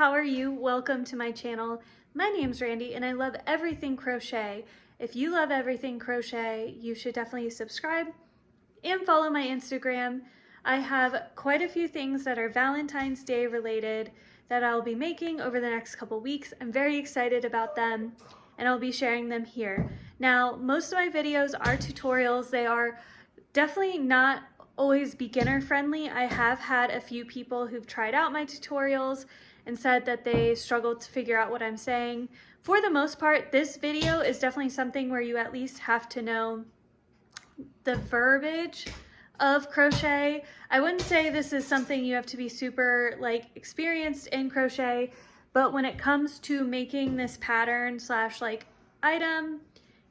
how are you? Welcome to my channel. My name's Randy and I love everything crochet. If you love everything crochet, you should definitely subscribe and follow my Instagram. I have quite a few things that are Valentine's Day related that I'll be making over the next couple weeks. I'm very excited about them and I'll be sharing them here. Now, most of my videos are tutorials. They are definitely not always beginner friendly. I have had a few people who've tried out my tutorials and said that they struggled to figure out what I'm saying. For the most part, this video is definitely something where you at least have to know the verbiage of crochet. I wouldn't say this is something you have to be super experienced in crochet, but when it comes to making this pattern slash item,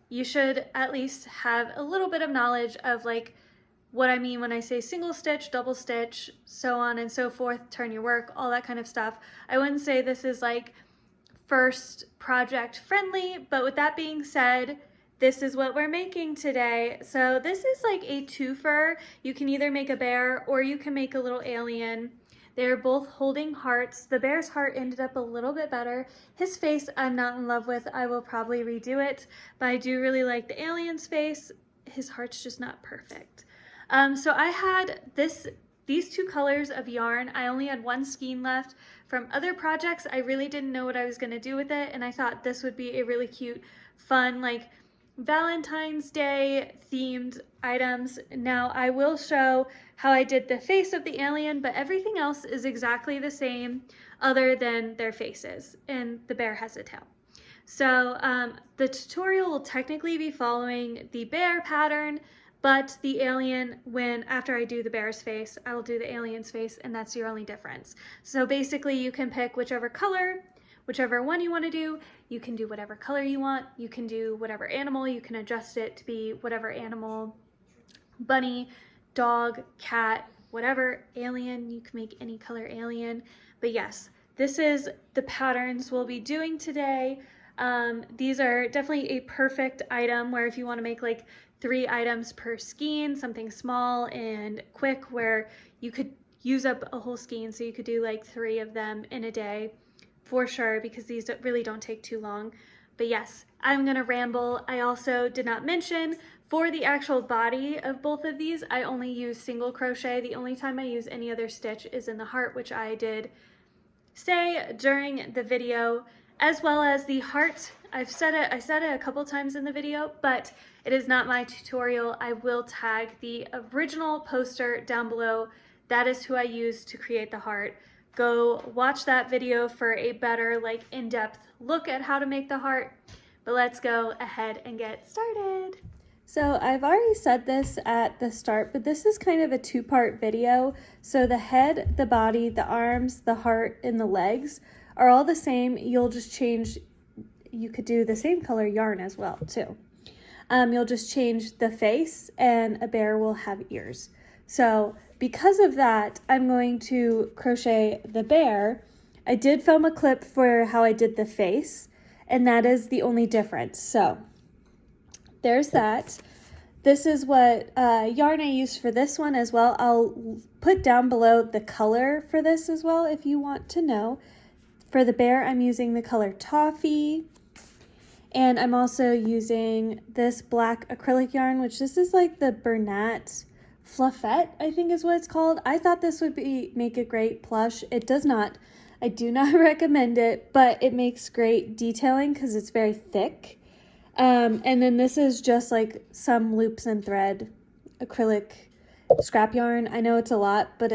you should at least have a little bit of knowledge of what I mean when I say single stitch, double stitch, so on and so forth, turn your work, all that kind of stuff. I wouldn't say this is first project friendly, but with that being said, this is what we're making today. So this is a twofer. You can either make a bear or you can make a little alien. They're both holding hearts. The bear's heart ended up a little bit better. His face I'm not in love with. I will probably redo it, but I do really like the alien's face. His heart's just not perfect. So I had these two colors of yarn. I only had one skein left. From other projects, I really didn't know what I was going to do with it, and I thought this would be a really cute, fun, Valentine's Day themed items. Now I will show how I did the face of the alien, but everything else is exactly the same other than their faces, and the bear has a tail. So the tutorial will technically be following the bear pattern, but the alien, after I do the bear's face, I will do the alien's face, and that's your only difference. So basically you can pick whichever color, whichever one you want to do. You can do whatever color you want. You can do whatever animal. You can adjust it to be whatever animal, bunny, dog, cat, whatever alien. You can make any color alien. But yes, this is the patterns we'll be doing today. These are definitely a perfect item where if you want to make 3 items per skein, something small and quick where you could use up a whole skein, so you could do 3 of them in a day for sure, because these really don't take too long. But yes, I'm gonna ramble. I also did not mention for the actual body of both of these, I only use single crochet. The only time I use any other stitch is in the heart, which I did say during the video, as well as the heart. I said it a couple times in the video, but it is not my tutorial. I will tag the original poster down below. That is who I used to create the heart. Go watch that video for a better in-depth look at how to make the heart. But let's go ahead and get started. So I've already said this at the start, but this is kind of a 2-part video. So the head, the body, the arms, the heart, and the legs are all the same. You'll just change, you could do the same color yarn as well too. You'll just change the face, and a bear will have ears. So because of that, I'm going to crochet the bear. I did film a clip for how I did the face, and that is the only difference. So there's that. This is what yarn I used for this one as well. I'll put down below the color for this as well if you want to know. For the bear, I'm using the color Toffee, and I'm also using this black acrylic yarn, which this is the Bernat Fluffette, I think is what it's called. I thought this would make a great plush. It does not. I do not recommend it, but it makes great detailing because it's very thick. And then this is just some loops and thread acrylic scrap yarn. I know it's a lot, but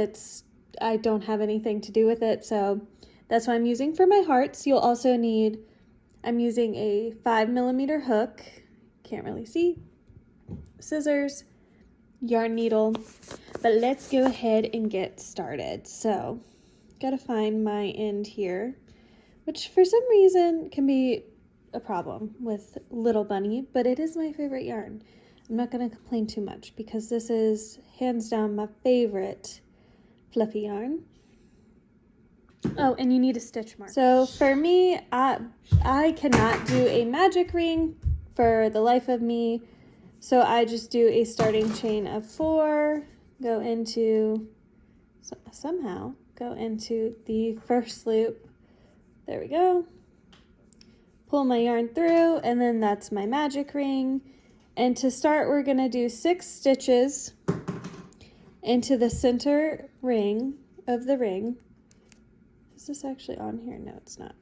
I don't have anything to do with it, so that's what I'm using for my hearts. You'll also need, I'm using a 5mm hook, can't really see, scissors, yarn needle, but let's go ahead and get started. So gotta find my end here, which for some reason can be a problem with Little Bunny, but it is my favorite yarn. I'm not gonna complain too much because this is hands down my favorite fluffy yarn. Oh, and you need a stitch mark. So for me, I cannot do a magic ring for the life of me. So I just do a starting chain of 4, go into, somehow go into the first loop, There we go. Pull my yarn through, and then that's my magic ring. And to start, we're gonna do 6 stitches into the center ring of the ring. Is this actually on here? No, it's not.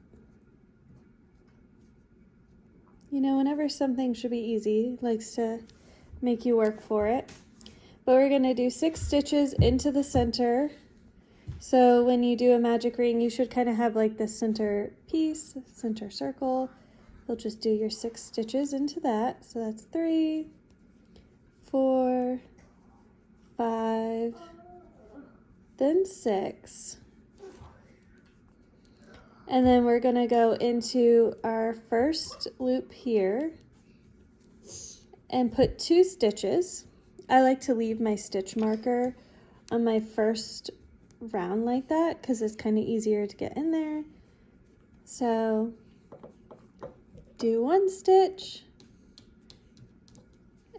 You know, whenever something should be easy, it likes to make you work for it. But we're gonna do 6 stitches into the center. So when you do a magic ring, you should kind of have like the center piece, center circle. You'll just do your 6 stitches into that. So that's 3, 4, 5, then 6. And then we're gonna go into our first loop here and put 2 stitches. I like to leave my stitch marker on my first round like that because it's kind of easier to get in there. So do 1 stitch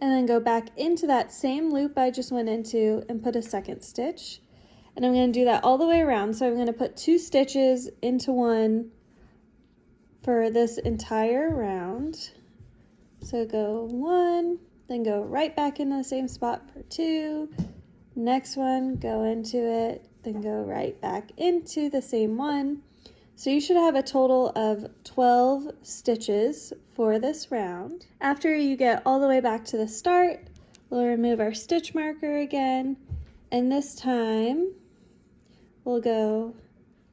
and then go back into that same loop I just went into and put a 2nd stitch. And I'm going to do that all the way around. So I'm going to put 2 stitches into one for this entire round. So go 1, then go right back into the same spot for 2. Next one, go into it, then go right back into the same one. So you should have a total of 12 stitches for this round. After you get all the way back to the start, we'll remove our stitch marker again. And this time, we'll go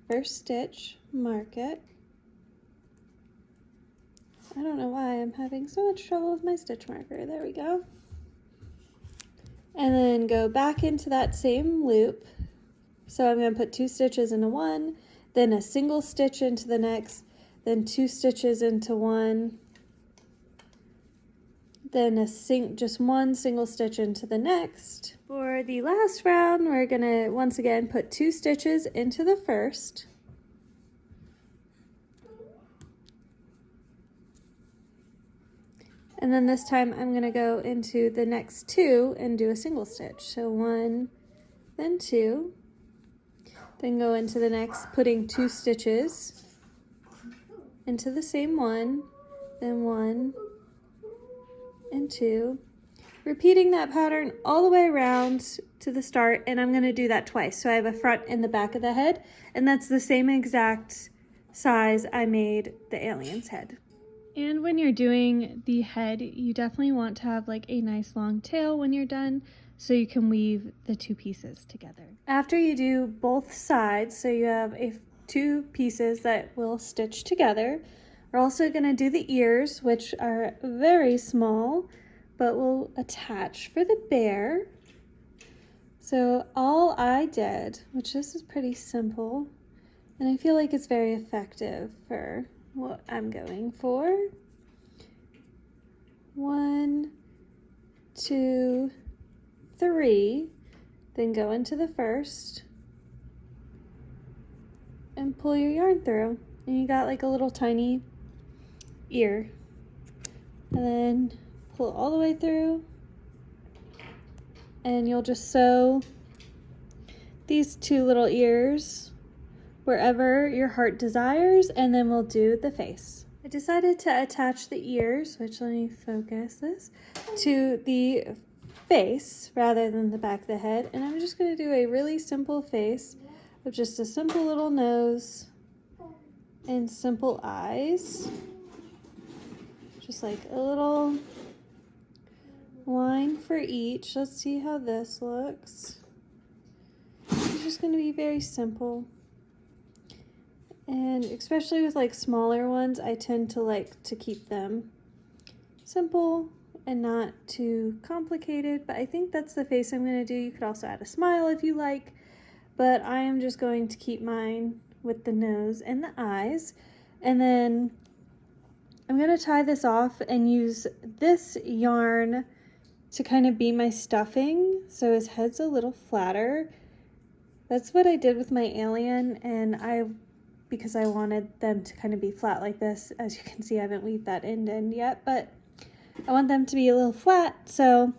first stitch, mark it. I don't know why I'm having so much trouble with my stitch marker. There we go. And then go back into that same loop. So I'm going to put 2 stitches into one, then a single stitch into the next, then 2 stitches into one, then just 1 single stitch into the next. For the last round, we're going to once again put 2 stitches into the first. And then this time I'm going to go into the next 2 and do a single stitch. So 1, then 2, then go into the next, putting 2 stitches into the same one, then 1 and 2. Repeating that pattern all the way around to the start, and I'm going to do that twice. So I have a front and the back of the head, and that's the same exact size I made the alien's head. And when you're doing the head, you definitely want to have like a nice long tail when you're done so you can weave the 2 pieces together. After you do both sides, so you have 2 pieces that will stitch together, we're also going to do the ears, which are very small, but will attach for the bear. So all I did, which this is pretty simple, and I feel like it's very effective for what I'm going for. 1, 2, 3, then go into the first and pull your yarn through, and you got like a little tiny ear, and then pull all the way through, and you'll just sew these 2 little ears wherever your heart desires, and then we'll do the face. I decided to attach the ears, which let me focus this, to the face rather than the back of the head, and I'm just going to do a really simple face of just a simple little nose and simple eyes. Just like a little line for each. Let's see how this looks. It's just going to be very simple. And especially with like smaller ones, I tend to like to keep them simple and not too complicated. But I think that's the face I'm going to do. You could also add a smile if you like. But I am just going to keep mine with the nose and the eyes. And then I'm going to tie this off and use this yarn to kind of be my stuffing, so his head's a little flatter. That's what I did with my alien, and because I wanted them to kind of be flat like this. As you can see, I haven't weaved that end yet, but I want them to be a little flat, so I'm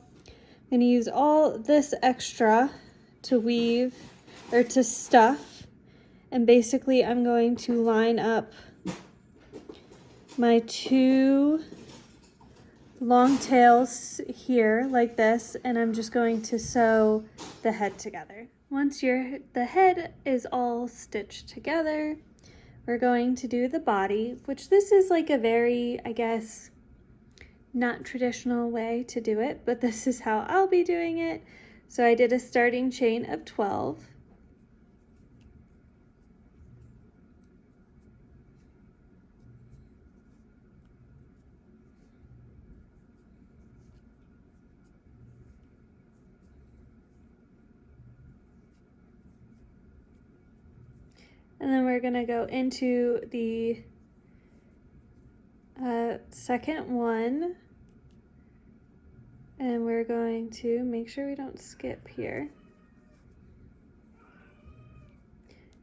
going to use all this extra to weave or to stuff. And basically I'm going to line up my 2 long tails here like this, and I'm just going to sew the head together. Once the head is all stitched together, we're going to do the body, which this is like a very, I guess, not traditional way to do it, but this is how I'll be doing it. So I did a starting chain of 12. And then we're gonna go into the second one, and we're going to make sure we don't skip here.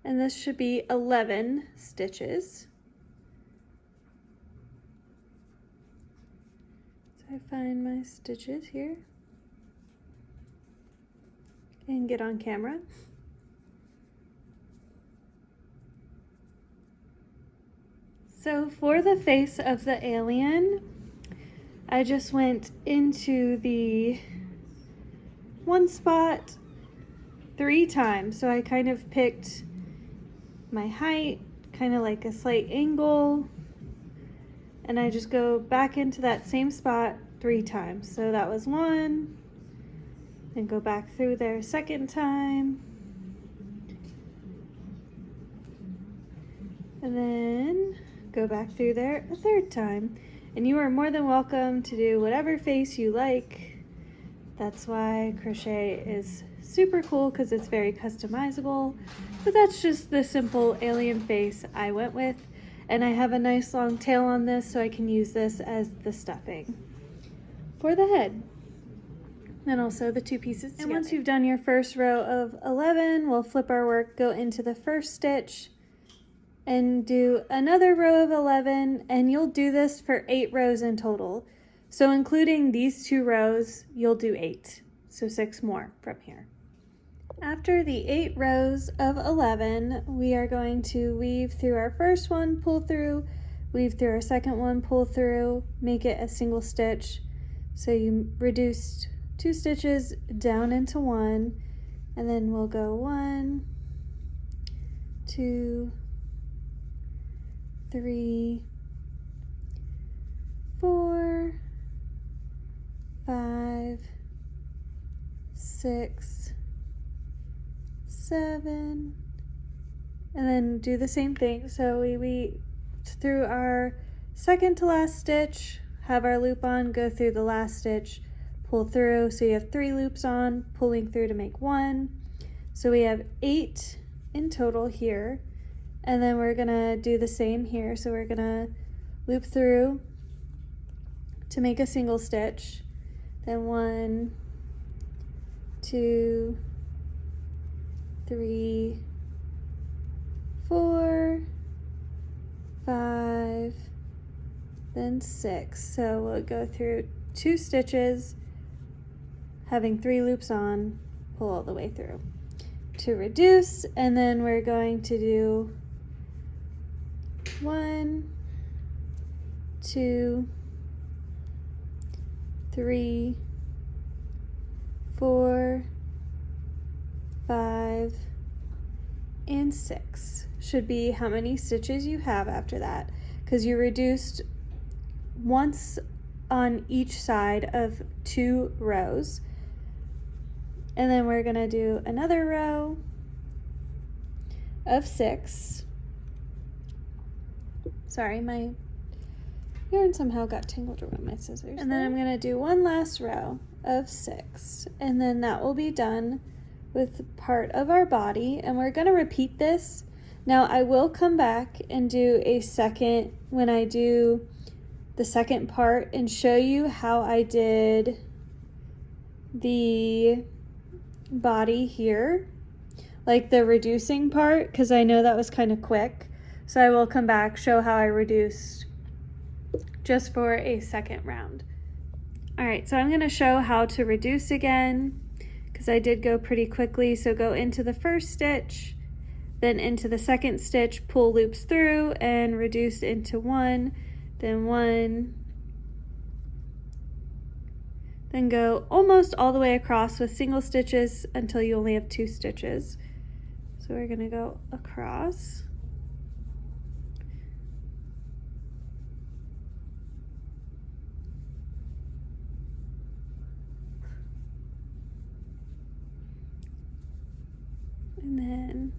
And this should be 11 stitches. So I find my stitches here and get on camera. So for the face of the alien, I just went into the one spot 3 times. So I kind of picked my height, kind of like a slight angle, and I just go back into that same spot 3 times. So that was 1, then go back through there a second time, and then go back through there a 3rd time. And you are more than welcome to do whatever face you like. That's why crochet is super cool, because it's very customizable. But that's just the simple alien face I went with. And I have a nice long tail on this, so I can use this as the stuffing for the head. And also the 2 pieces together. And once you've done your first row of 11, we'll flip our work, go into the first stitch, and do another row of 11, and you'll do this for 8 rows in total. So including these 2 rows, you'll do 8, so 6 more from here. After the 8 rows of 11, we are going to weave through our first one, pull through, weave through our second one, pull through, make it a single stitch. So you reduced 2 stitches down into 1, and then we'll go 1, 2, 3, 4, 5, 6, 7, and then do the same thing. So we through our second to last stitch, have our loop on, go through the last stitch, pull through. So you have 3 loops on, pulling through to make 1. So we have 8 in total here. And then we're gonna do the same here. So we're gonna loop through to make a single stitch. Then 1, 2, 3, 4, 5, then 6. So we'll go through 2 stitches, having 3 loops on, pull all the way through to reduce. And then we're going to do 1, 2, 3, 4, 5, and 6 should be how many stitches you have after that, because you reduced once on each side of 2 rows. And then we're gonna do another row of 6. Sorry, my yarn somehow got tangled around my scissors. And then I'm gonna do one last row of 6, and then that will be done with part of our body. And we're gonna repeat this. Now I will come back and do a second, when I do the second part, and show you how I did the body here, like the reducing part, because I know that was kind of quick. So I will come back, show how I reduced just for a second round. All right, so I'm gonna show how to reduce again, because I did go pretty quickly. So go into the first stitch, then into the second stitch, pull loops through and reduce into 1, then 1, then go almost all the way across with single stitches until you only have 2 stitches. So we're going to go across. And then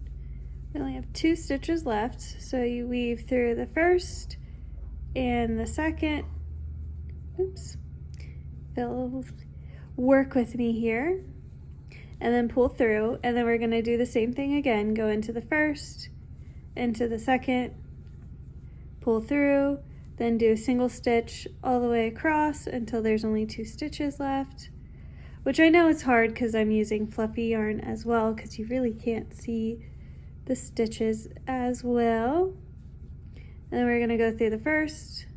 we only have 2 stitches left, so you weave through the first and the second. Oops. Work with me here, and then pull through, and then we're going to do the same thing again. Go into the first, into the second, pull through, then do a single stitch all the way across until there's only 2 stitches left, which I know it's hard because I'm using fluffy yarn as well, because you really can't see the stitches as well. And then we're going to go through the first,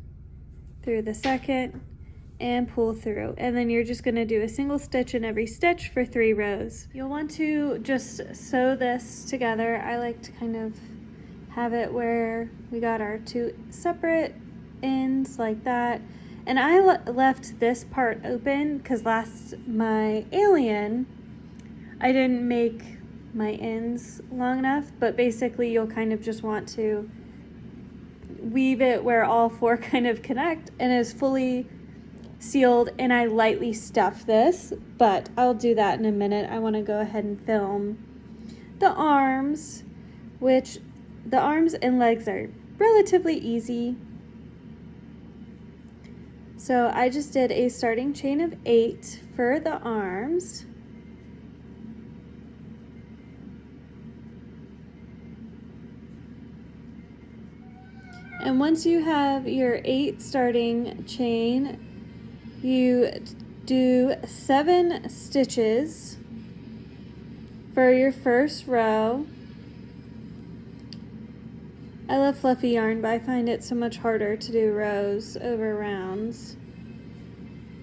through the second, and pull through, and then you're just going to do a single stitch in every stitch for 3 rows. You'll want to just sew this together. I like to kind of have it where we got our 2 separate ends like that, and I left this part open because my alien I didn't make my ends long enough, but basically you'll kind of just want to weave it where all 4 kind of connect and is fully sealed. And I lightly stuff this, but I'll do that in a minute. I want to go ahead and film the arms, which the arms and legs are relatively easy. So I just did a starting chain of 8 for the arms. And once you have your 8 starting chain, you do 7 stitches for your first row. I love fluffy yarn, but I find it so much harder to do rows over rounds.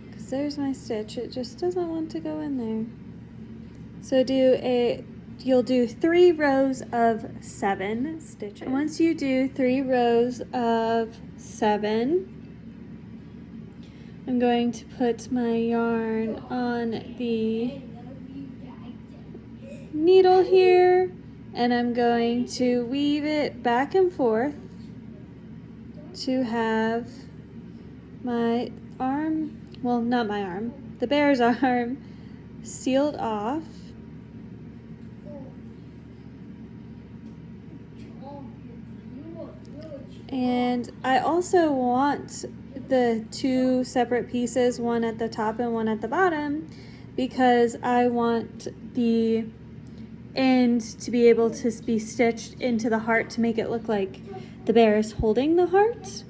Because there's my stitch, it just doesn't want to go in there. So you'll do 3 rows of 7 stitches. And once you do 3 rows of 7, I'm going to put my yarn on the needle here, and I'm going to weave it back and forth to have my arm, well, not my arm, the bear's arm sealed off. And I also want the 2 separate pieces, one at the top and one at the bottom, because I want the end to be able to be stitched into the heart to make it look like the bear is holding the heart.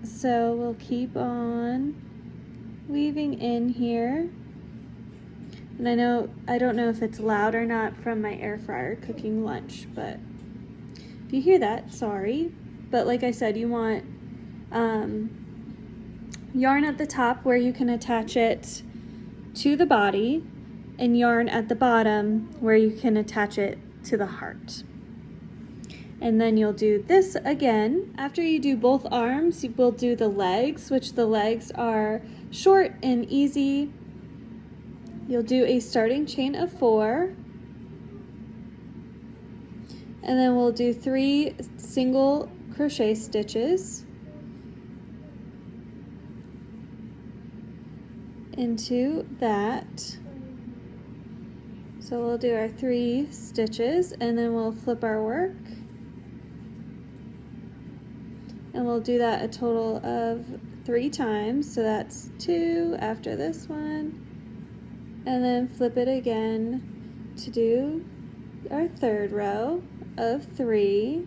So we'll keep on weaving in here. And I don't know if it's loud or not from my air fryer cooking lunch, but if you hear that, sorry. But like I said, you want yarn at the top where you can attach it to the body, and yarn at the bottom where you can attach it to the heart. And then you'll do this again. After you do both arms, you will do the legs, which the legs are short and easy. You'll do a starting chain of 4, and then we'll do 3 single crochet stitches into that. So we'll do our 3 stitches, and then we'll flip our work, and we'll do that a total of 3 times. So that's 2 after this one, and then flip it again to do our 3rd row of 3.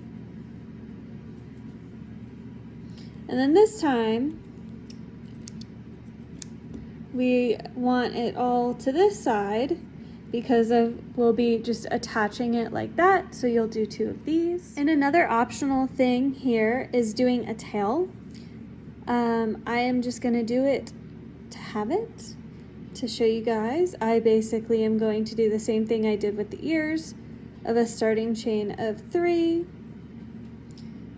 And then this time we want it all to this side because we'll be just attaching it like that. So you'll do 2 of these. And another optional thing here is doing a tail. I am just gonna do it to have it, to show you guys. I basically am going to do the same thing I did with the ears of a starting chain of 3,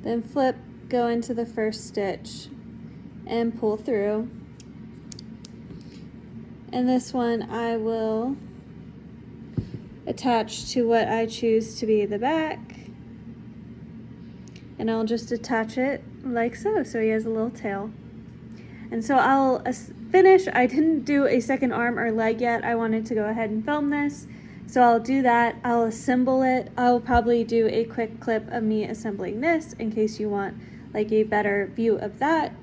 then flip, go into the first stitch and pull through. And this one I will attach to what I choose to be the back, and I'll just attach it like so, so he has a little tail. And so I'll finish. I didn't do a second arm or leg yet. I wanted to go ahead and film this, so I'll do that. I'll assemble it. I'll probably do a quick clip of me assembling this in case you want like a better view of that.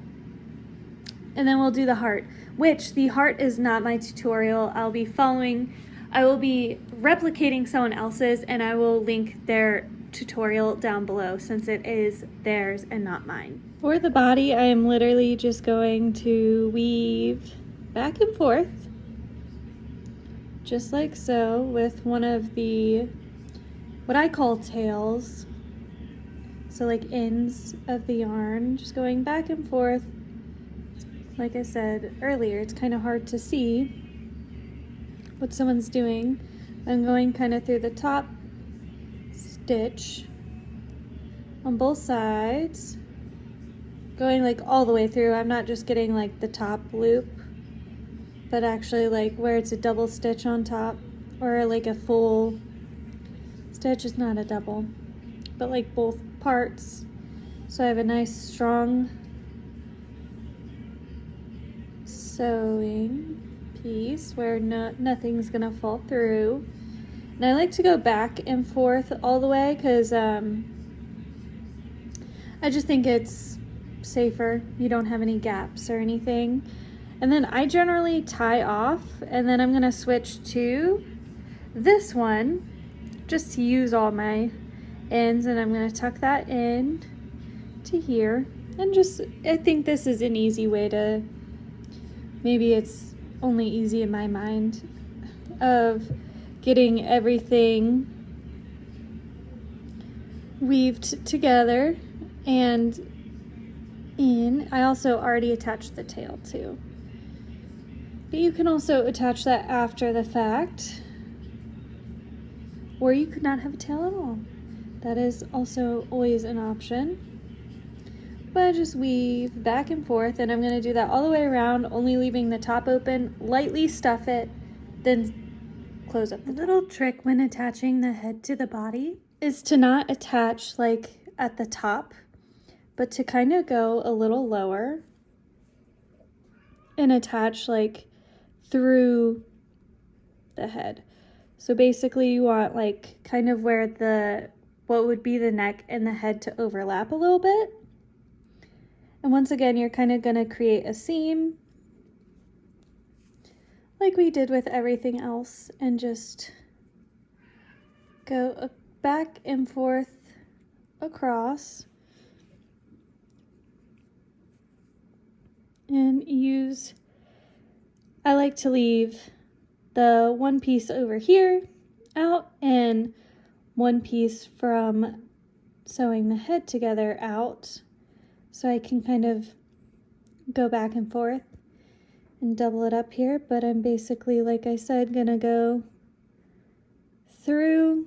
And then we'll do the heart, which the heart is not my tutorial. I will be replicating someone else's, and I will link their tutorial down below since it is theirs and not mine. For the body, I am literally just going to weave back and forth, just like so, with one of the, what I call tails, so like ends of the yarn, just going back and forth. Like I said earlier, it's kind of hard to see what someone's doing. I'm going kind of through the top stitch on both sides, going like all the way through. I'm not just getting like the top loop, but actually like where it's a double stitch on top, or like a full stitch. Is not a double, but like both parts. So I have a nice strong sewing piece where nothing's gonna fall through. And I like to go back and forth all the way because I just think it's safer. You don't have any gaps or anything. And then I generally tie off, and then I'm gonna switch to this one just to use all my ends, and I'm gonna tuck that in to here. And just, I think this is an easy way to, maybe it's only easy in my mind, of getting everything weaved together and in. I also already attached the tail too, but you can also attach that after the fact, or you could not have a tail at all. That is also always an option. But I just weave back and forth, and I'm going to do that all the way around, only leaving the top open, lightly stuff it, then close up. The little trick when attaching the head to the body is to not attach like at the top, but to kind of go a little lower and attach like through the head. So basically you want like kind of where what would be the neck and the head to overlap a little bit. And once again, you're kind of going to create a seam like we did with everything else, and just go back and forth across, and I like to leave the one piece over here out and one piece from sewing the head together out, so I can kind of go back and forth and double it up here. But I'm basically, like I said, gonna go through,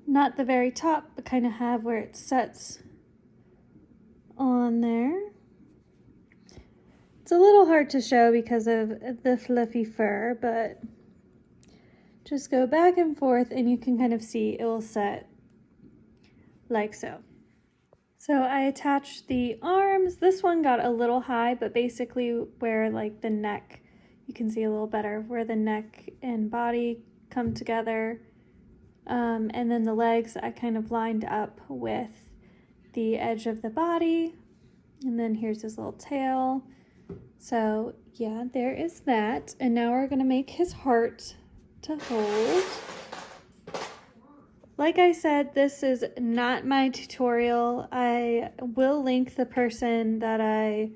not the very top, but kind of have where it sets on there. It's a little hard to show because of the fluffy fur, but just go back and forth and you can kind of see it will set like so. So I attached the arms. This one got a little high, but basically where like the neck, you can see a little better where the neck and body come together. And then the legs I kind of lined up with the edge of the body. And then here's his little tail. So yeah, there is that. And now we're gonna make his heart to hold. Like I said, this is not my tutorial. I will link the person that I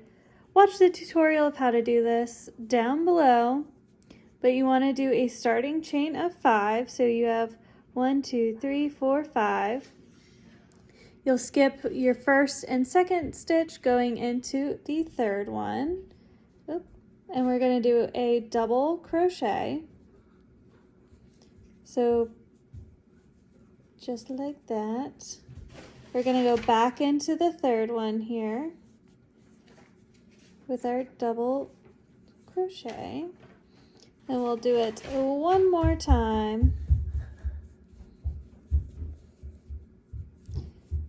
watched the tutorial of how to do this down below. But you want to do a starting chain of 5. So you have 1, 2, 3, 4, 5. You'll skip your first and second stitch going into the third one. Oop. And we're going to do a double crochet. So just like that. We're gonna go back into the third one here with our double crochet, and we'll do it one more time.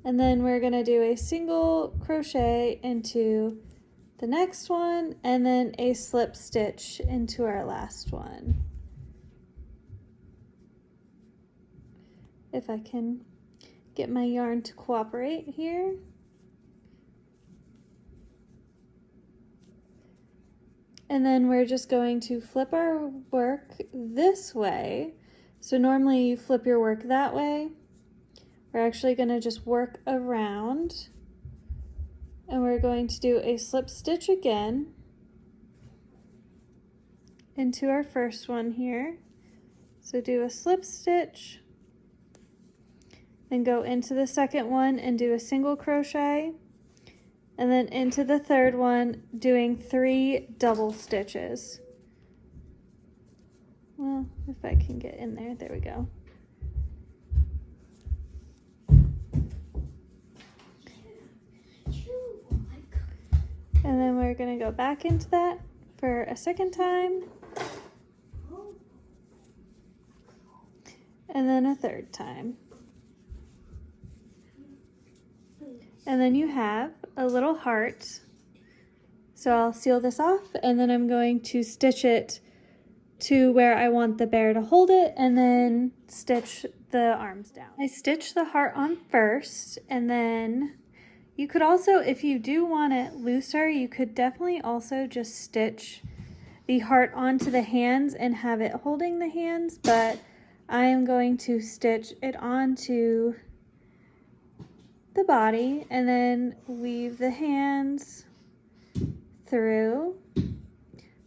And then we're gonna do a single crochet into the next one, and then a slip stitch into our last one. If I can get my yarn to cooperate here. And then we're just going to flip our work this way. So normally you flip your work that way. We're actually going to just work around, and we're going to do a slip stitch again into our first one here. So do a slip stitch, then go into the second one and do a single crochet, and then into the third one doing 3 double stitches. Well, if I can get in there, there we go. And then we're going to go back into that for a second time, and then a third time. And then you have a little heart. So I'll seal this off, and then I'm going to stitch it to where I want the bear to hold it, and then stitch the arms down. I stitched the heart on first, and then you could also, if you do want it looser, you could definitely also just stitch the heart onto the hands and have it holding the hands, but I am going to stitch it onto the body and then weave the hands through.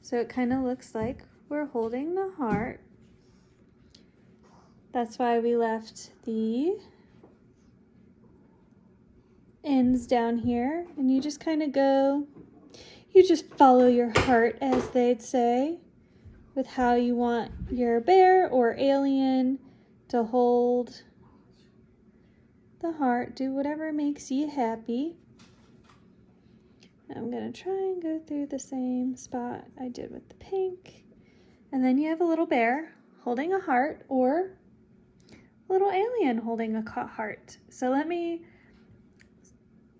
So it kind of looks like we're holding the heart. That's why we left the ends down here, and you just kind of go, you just follow your heart, as they'd say, with how you want your bear or alien to hold the heart. Do whatever makes you happy. I'm gonna try and go through the same spot I did with the pink, and then you have a little bear holding a heart or a little alien holding a heart. So let me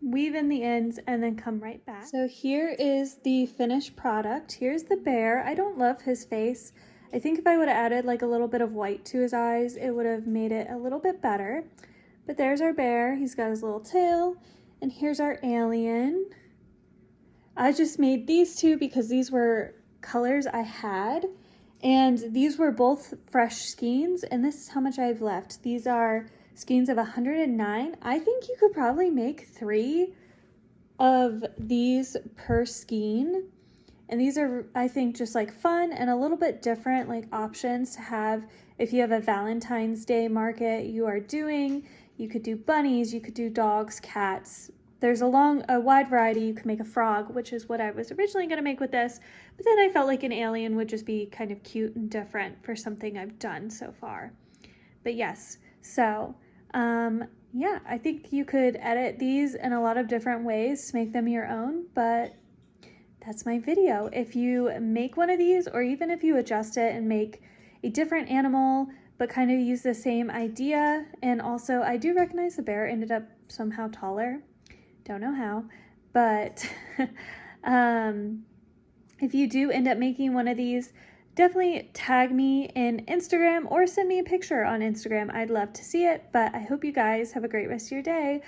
weave in the ends and then come right back. So here is the finished product. Here's the bear. I don't love his face. I think if I would have added like a little bit of white to his eyes, it would have made it a little bit better. But there's our bear. He's got his little tail, and here's our alien. I just made these two because these were colors I had, and these were both fresh skeins, and this is how much I've left. These are skeins of 109. I think you could probably make 3 of these per skein, and these are, I think, just like fun and a little bit different, like options to have if you have a Valentine's Day market you are doing. You could do bunnies, you could do dogs, cats. There's a wide variety. You could make a frog, which is what I was originally going to make with this, but then I felt like an alien would just be kind of cute and different for something I've done so far. But yes, so yeah, I think you could edit these in a lot of different ways to make them your own, but that's my video. If you make one of these, or even if you adjust it and make a different animal, but kind of use the same idea. And also, I do recognize the bear ended up somehow taller. Don't know how, but if you do end up making one of these, definitely tag me in Instagram or send me a picture on Instagram. I'd love to see it, but I hope you guys have a great rest of your day.